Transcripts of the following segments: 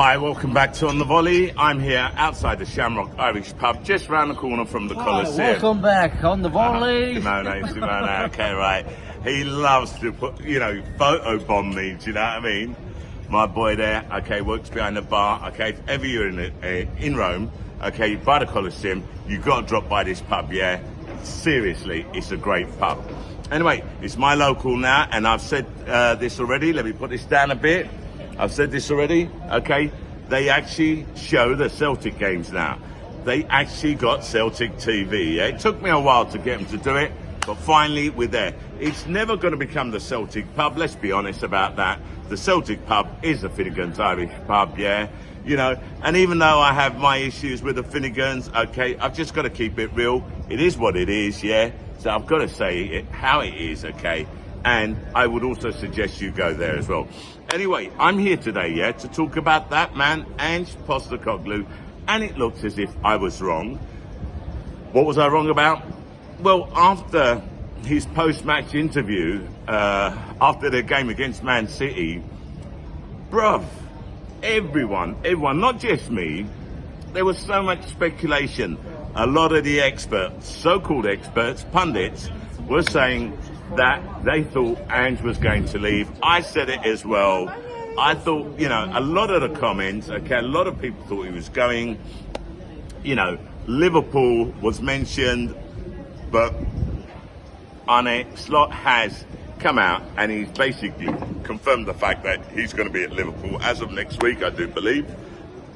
Hi, welcome back to On the Volley. I'm here outside the Shamrock Irish pub, just round the corner from the Coliseum. Welcome back on the Volley. Simone, okay, right. He loves to put, photobomb me, do you know what I mean? My boy there, okay, works behind the bar, okay, if ever you're in Rome, okay, by the Coliseum, you've got to drop by this pub, yeah? Seriously, it's a great pub. Anyway, it's my local now, and I've said this already. Let me put this down a bit. I've said this already, okay? They actually show the Celtic games now. They actually got Celtic TV, yeah? It took me a while to get them to do it, but finally we're there. It's never going to become the Celtic pub, let's be honest about that. The Celtic pub is the Finnegan's Irish pub, yeah? You know, and even though I have my issues with the Finnegans, okay, I've just got to keep it real. It is what it is, yeah? So I've got to say it how it is, okay? And I would also suggest you go there as well. Anyway, I'm here today, yeah, to talk about that man, Ange Postecoglou, and it looks as if I was wrong. What was I wrong about? Well, after his post-match interview, after the game against Man City, bruv, everyone, not just me, there was so much speculation. A lot of the experts, so-called experts, pundits, were saying that they thought Ange was going to leave. I said it as well. I thought, a lot of the comments, okay, a lot of people thought he was going. Liverpool was mentioned, but Arne Slot has come out and he's basically confirmed the fact that he's going to be at Liverpool as of next week, I do believe.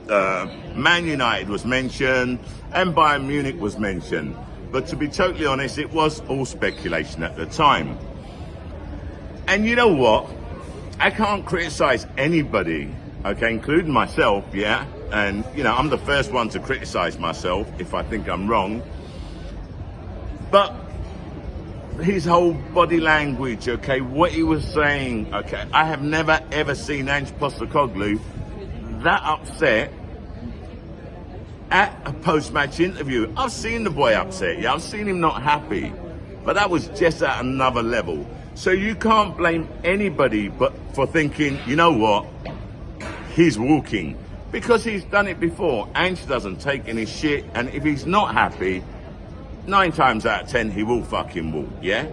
Man United was mentioned and Bayern Munich was mentioned. But to be totally honest, it was all speculation at the time. And you know what? I can't criticize anybody, okay, including myself, yeah? And, I'm the first one to criticize myself if I think I'm wrong. But his whole body language, okay, what he was saying, okay, I have never ever seen Ange Postecoglou that upset at a post-match interview. I've seen the boy upset, yeah, I've seen him not happy, but that was just at another level. So you can't blame anybody but for thinking, you know what, he's walking, because he's done it before. Ange doesn't take any shit, and if he's not happy, 9 times out of 10 he will fucking walk, yeah?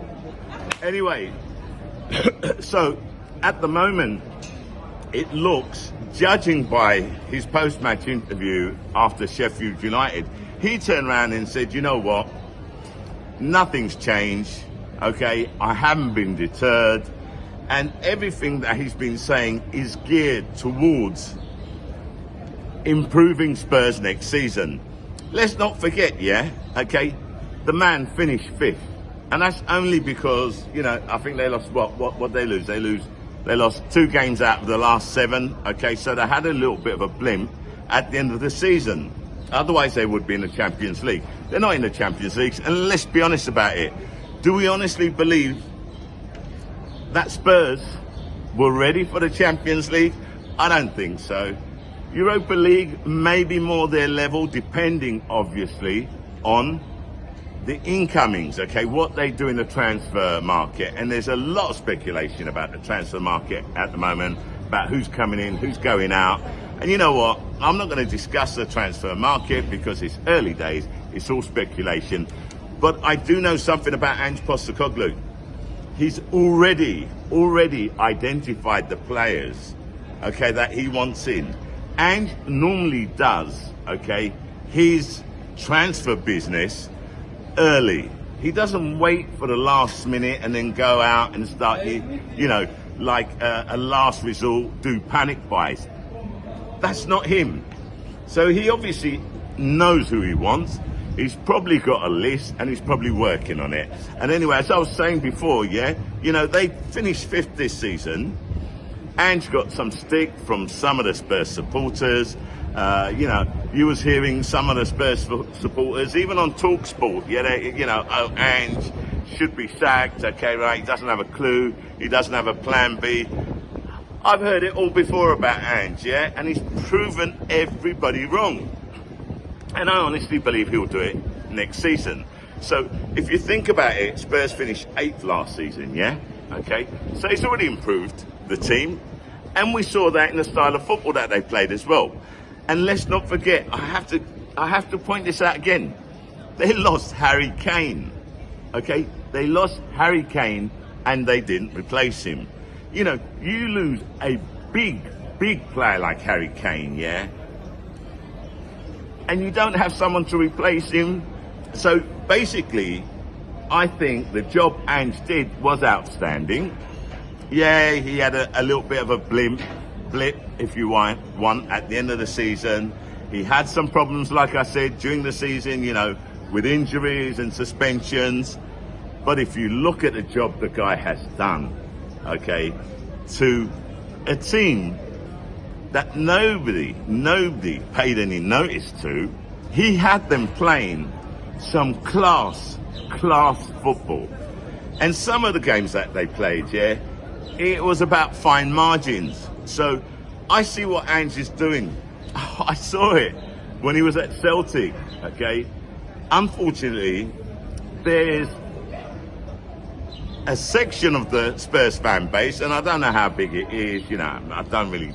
Anyway, so at the moment it looks, judging by his post-match interview after Sheffield United, he turned around and said, you know what, nothing's changed, okay, I haven't been deterred, and everything that he's been saying is geared towards improving Spurs next season. Let's not forget, yeah, okay, the man finished 5th, and that's only because, I think they lost, what they lose? They lost 2 games out of the last 7, okay, so they had a little bit of a blimp at the end of the season. Otherwise, they would be in the Champions League. They're not in the Champions League, and let's be honest about it. Do we honestly believe that Spurs were ready for the Champions League? I don't think so. Europa League may be more their level, depending, obviously, on the incomings, okay, what they do in the transfer market. And there's a lot of speculation about the transfer market at the moment, about who's coming in, who's going out. And you know what? I'm not going to discuss the transfer market because it's early days. It's all speculation. But I do know something about Ange Postecoglou. He's already identified the players, okay, that he wants in. Ange normally does, okay, his transfer business early. He doesn't wait for the last minute and then go out and start, like a last resort, do panic buys. That's not him. So he obviously knows who he wants. He's probably got a list and he's probably working on it. And anyway, as I was saying before, yeah, they finished 5th this season. Ange got some stick from some of the Spurs supporters. You was hearing some of the Spurs supporters, even on TalkSport, Ange should be sacked, okay, right, he doesn't have a clue, he doesn't have a plan B. I've heard it all before about Ange, yeah, and he's proven everybody wrong. And I honestly believe he'll do it next season. So if you think about it, Spurs finished 8th last season, yeah, okay, so he's already improved the team. And we saw that in the style of football that they played as well. And let's not forget, I have to point this out again. They lost Harry Kane. Okay? They lost Harry Kane and they didn't replace him. You know, you lose a big player like Harry Kane, yeah? And you don't have someone to replace him. So basically, I think the job Ange did was outstanding. Yeah, he had a little bit of a blip, if you want, at the end of the season. He had some problems, like I said, during the season, you know, with injuries and suspensions. But if you look at the job the guy has done, okay, to a team that nobody paid any notice to, he had them playing some class football. And some of the games that they played, yeah, it was about fine margins. So I see what Ange is doing. I saw it when he was at Celtic, okay? Unfortunately, there's a section of the Spurs fan base, and I don't know how big it is, you know, I don't really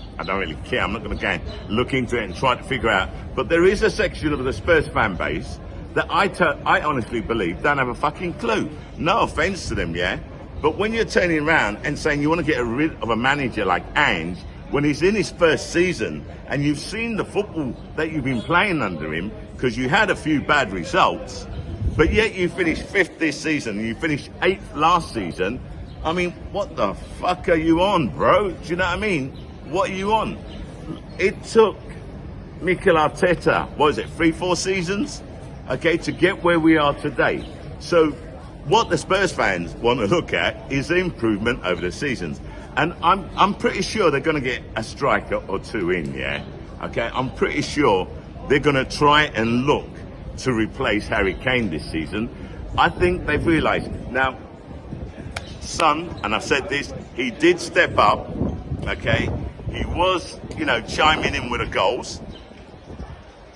care. I'm not going to go and look into it and try to figure out. But there is a section of the Spurs fan base that I honestly believe don't have a fucking clue. No offense to them, yeah? But when you're turning around and saying you want to get rid of a manager like Ange, when he's in his first season, and you've seen the football that you've been playing under him, because you had a few bad results, but yet you finished 5th this season, and you finished 8th last season. I mean, what the fuck are you on, bro? Do you know what I mean? What are you on? It took Mikel Arteta, what is it, 3-4 seasons? Okay, to get where we are today. So what the Spurs fans want to look at is the improvement over the seasons. And I'm pretty sure they're going to get a striker or two in, yeah? Okay, I'm pretty sure they're going to try and look to replace Harry Kane this season. I think they've realised. Now, Son, and I've said this, he did step up, okay? He was, you know, chiming in with the goals.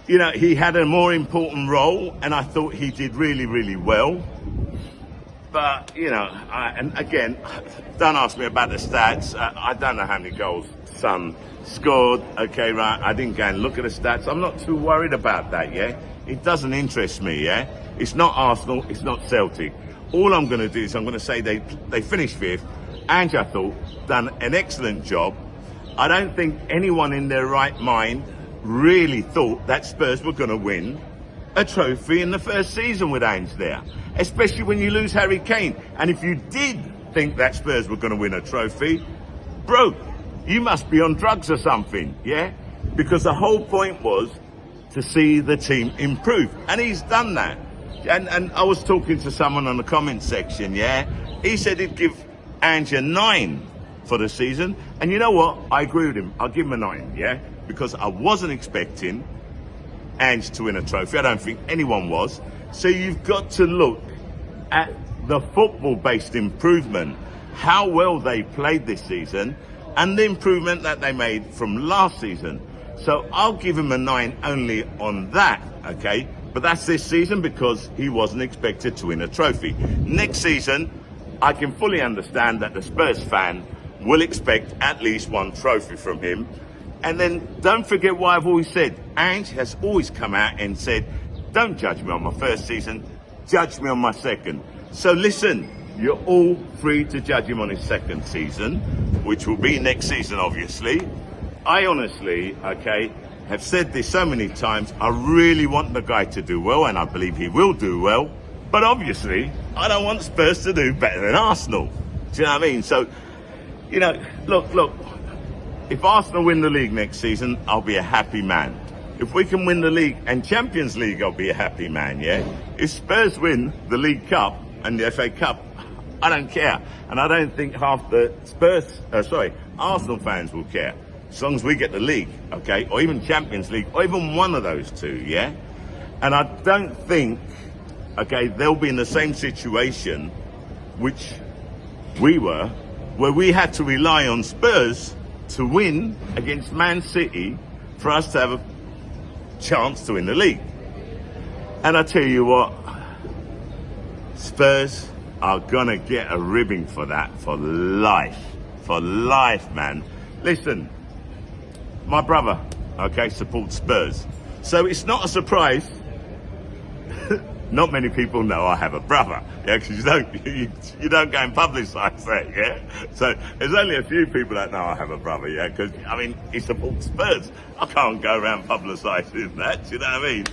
You know, he had a more important role, and I thought he did really well. But, you know, and again, don't ask me about the stats. I don't know how many goals Son scored. Okay, right, I didn't go and look at the stats. I'm not too worried about that, yeah? It doesn't interest me, yeah? It's not Arsenal, it's not Celtic. All I'm going to do is I'm going to say they finished 5th. Ange, I thought, done an excellent job. I don't think anyone in their right mind really thought that Spurs were going to win a trophy in the first season with Ange there, especially when you lose Harry Kane. And if you did think that Spurs were going to win a trophy, bro, you must be on drugs or something, yeah? Because the whole point was to see the team improve, and he's done that. And I was talking to someone on the comment section, yeah? He said he'd give Ange a 9 for the season, and you know what? I agree with him. I'll give him a 9, yeah? Because I wasn't expecting Ange to win a trophy. I don't think anyone was. So you've got to look at the football-based improvement, how well they played this season, and the improvement that they made from last season. So I'll give him a 9 only on that, okay? But that's this season because he wasn't expected to win a trophy. Next season, I can fully understand that the Spurs fan will expect at least one trophy from him. And then don't forget what I've always said. Ange has always come out and said, don't judge me on my first season, judge me on my second. So listen, you're all free to judge him on his second season, which will be next season, obviously. I honestly, okay, have said this so many times, I really want the guy to do well, and I believe he will do well. But obviously, I don't want Spurs to do better than Arsenal. Do you know what I mean? So, you know, look. If Arsenal win the league next season, I'll be a happy man. If we can win the league and Champions League, I'll be a happy man, yeah? If Spurs win the League Cup and the FA Cup, I don't care. And I don't think half the Arsenal fans will care. As long as we get the league, okay? Or even Champions League, or even one of those two, yeah? And I don't think, okay, they'll be in the same situation which we were, where we had to rely on Spurs to win against Man City for us to have a chance to win the league. And I tell you what, Spurs are gonna get a ribbing for that for life, man. listen, my brother, okay, supports Spurs. So it's not a surprise. Not many people know I have a brother, yeah, because you don't go and publicise that, yeah. So there's only a few people that know I have a brother, yeah, because I mean he supports Spurs. I can't go around publicising that, you know what I mean?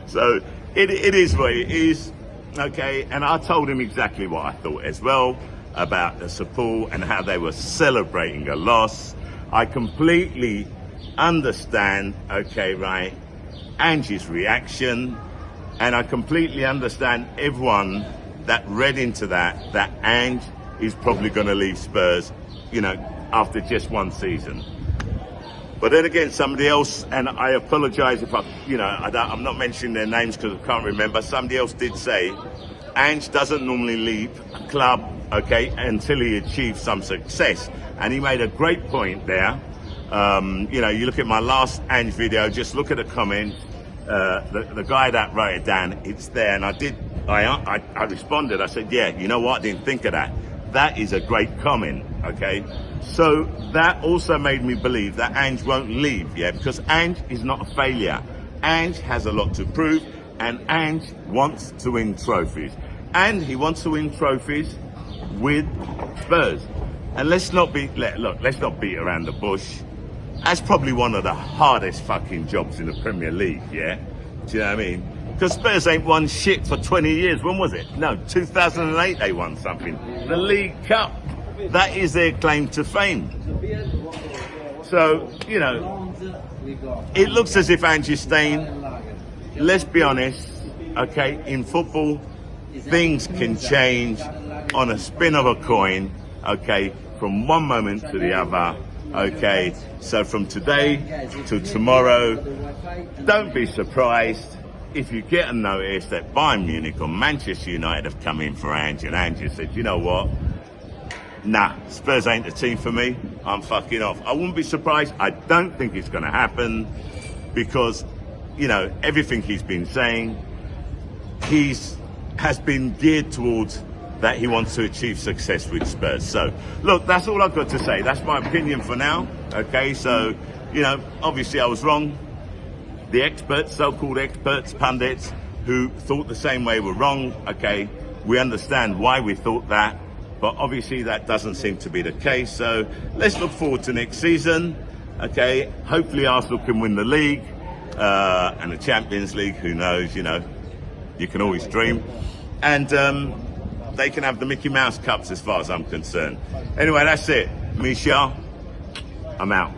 So it is what it is, okay. And I told him exactly what I thought as well about the support and how they were celebrating a loss. I completely understand, okay, right, Ange's reaction. And I completely understand everyone that read into that Ange is probably going to leave Spurs, you know, after just one season. But then again, somebody else, and I apologise if I'm not mentioning their names because I can't remember. Somebody else did say Ange doesn't normally leave a club, okay, until he achieves some success. And he made a great point there. You look at my last Ange video, just look at the comment. The guy that wrote it down, it's there, and I responded. I said, yeah, you know what? I didn't think of that. That is a great comment, okay? So that also made me believe that Ange won't leave, yeah, because Ange is not a failure. Ange has a lot to prove, and Ange wants to win trophies. And he wants to win trophies with Spurs. And let's not beat around the bush. That's probably one of the hardest fucking jobs in the Premier League, yeah? Do you know what I mean? Because Spurs ain't won shit for 20 years. When was it? No, 2008 they won something. The League Cup. That is their claim to fame. So, you know, it looks as if Ange is staying. Let's be honest, okay? In football, things can change on a spin of a coin, okay? From one moment to the other. Okay, so from today to tomorrow, don't be surprised if you get a notice that Bayern Munich or Manchester United have come in for Ange, and Ange has said, you know what? Nah, Spurs ain't the team for me. I'm fucking off. I wouldn't be surprised. I don't think it's going to happen because, you know, everything he's been saying, has been geared towards that he wants to achieve success with Spurs. So, look, that's all I've got to say. That's my opinion for now, okay? So, you know, obviously I was wrong. The experts, so-called experts, pundits, who thought the same way were wrong, okay? We understand why we thought that, but obviously that doesn't seem to be the case. So, let's look forward to next season, okay? Hopefully Arsenal can win the league and the Champions League, who knows, you know. You can always dream. And, they can have the Mickey Mouse Cups as far as I'm concerned. Anyway, that's it. Me, Shah, I'm out.